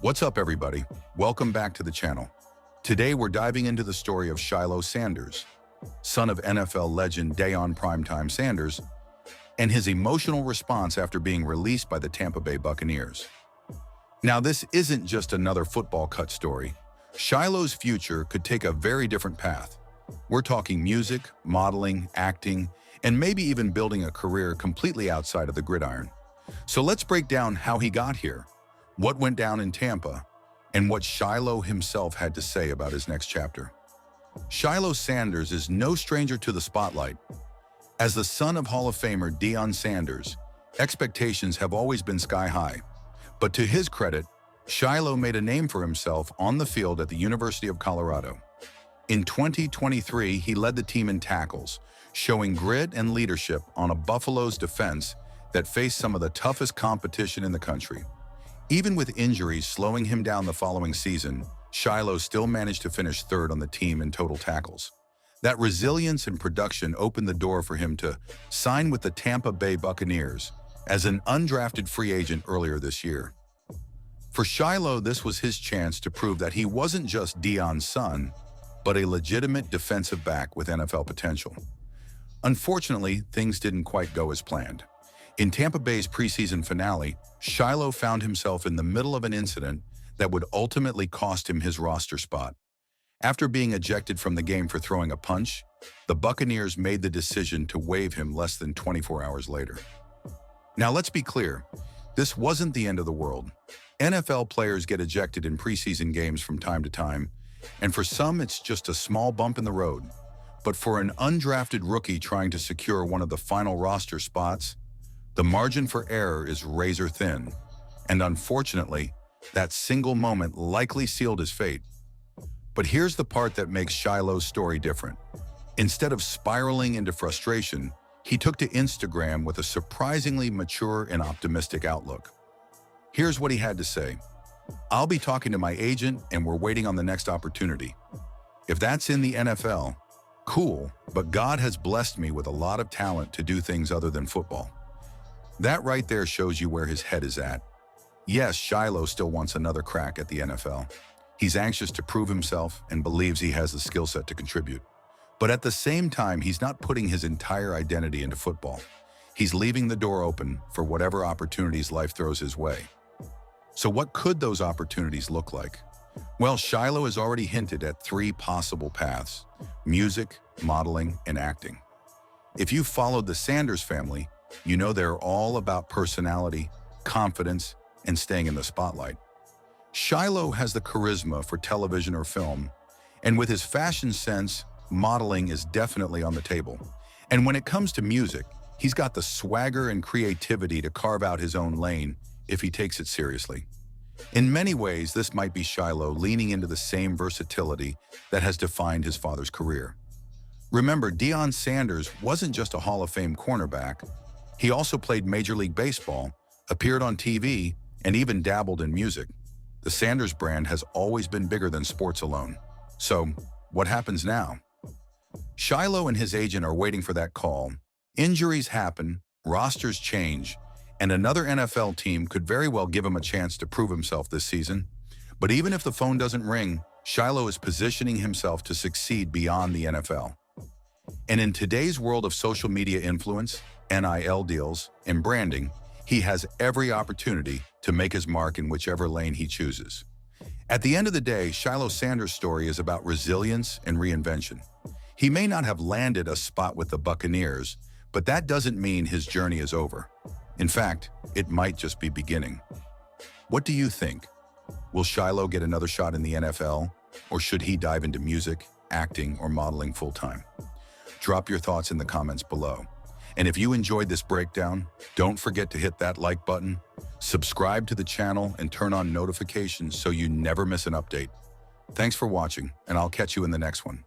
What's up, everybody? Welcome back to the channel. Today, we're diving into the story of Shilo Sanders, son of NFL legend Deion "Primetime" Sanders, and his emotional response after being released by the Tampa Bay Buccaneers. Now, this isn't just another football cut story. Shilo's future could take a very different path. We're talking music, modeling, acting, and maybe even building a career completely outside of the gridiron. So let's break down how he got here, what went down in Tampa, and what Shilo himself had to say about his next chapter. Shilo Sanders is no stranger to the spotlight. As the son of Hall of Famer Deion Sanders, expectations have always been sky high. But to his credit, Shilo made a name for himself on the field at the University of Colorado. In 2023, he led the team in tackles, showing grit and leadership on a Buffalo's defense that faced some of the toughest competition in the country. Even with injuries slowing him down the following season, Shilo still managed to finish third on the team in total tackles. That resilience and production opened the door for him to sign with the Tampa Bay Buccaneers as an undrafted free agent earlier this year. For Shilo, this was his chance to prove that he wasn't just Deion's son, but a legitimate defensive back with NFL potential. Unfortunately, things didn't quite go as planned. In Tampa Bay's preseason finale, Shilo found himself in the middle of an incident that would ultimately cost him his roster spot. After being ejected from the game for throwing a punch, the Buccaneers made the decision to waive him less than 24 hours later. Now, let's be clear, this wasn't the end of the world. NFL players get ejected in preseason games from time to time, and for some it's just a small bump in the road. But for an undrafted rookie trying to secure one of the final roster spots, the margin for error is razor thin, and unfortunately, that single moment likely sealed his fate. But here's the part that makes Shilo's story different. Instead of spiraling into frustration, he took to Instagram with a surprisingly mature and optimistic outlook. Here's what he had to say. "I'll be talking to my agent and we're waiting on the next opportunity. If that's in the NFL, cool, but God has blessed me with a lot of talent to do things other than football." That right there shows you where his head is at. Yes, Shilo still wants another crack at the NFL. He's anxious to prove himself and believes he has the skill set to contribute. But at the same time, he's not putting his entire identity into football. He's leaving the door open for whatever opportunities life throws his way. So what could those opportunities look like? Well, Shilo has already hinted at three possible paths: music, modeling, and acting. If you followed the Sanders family, you know they're all about personality, confidence, and staying in the spotlight. Shilo has the charisma for television or film, and with his fashion sense, modeling is definitely on the table. And when it comes to music, he's got the swagger and creativity to carve out his own lane if he takes it seriously. In many ways, this might be Shilo leaning into the same versatility that has defined his father's career. Remember, Deion Sanders wasn't just a Hall of Fame cornerback. He also played Major League Baseball, appeared on TV, and even dabbled in music. The Sanders brand has always been bigger than sports alone. So, what happens now? Shilo and his agent are waiting for that call. Injuries happen, rosters change, and another NFL team could very well give him a chance to prove himself this season. But even if the phone doesn't ring, Shilo is positioning himself to succeed beyond the NFL. And in today's world of social media influence, NIL deals, and branding, he has every opportunity to make his mark in whichever lane he chooses. At the end of the day, Shilo Sanders' story is about resilience and reinvention. He may not have landed a spot with the Buccaneers, but that doesn't mean his journey is over. In fact, it might just be beginning. What do you think? Will Shilo get another shot in the NFL, or should he dive into music, acting, or modeling full-time? Drop your thoughts in the comments below. And if you enjoyed this breakdown, don't forget to hit that like button, subscribe to the channel, and turn on notifications so you never miss an update. Thanks for watching, and I'll catch you in the next one.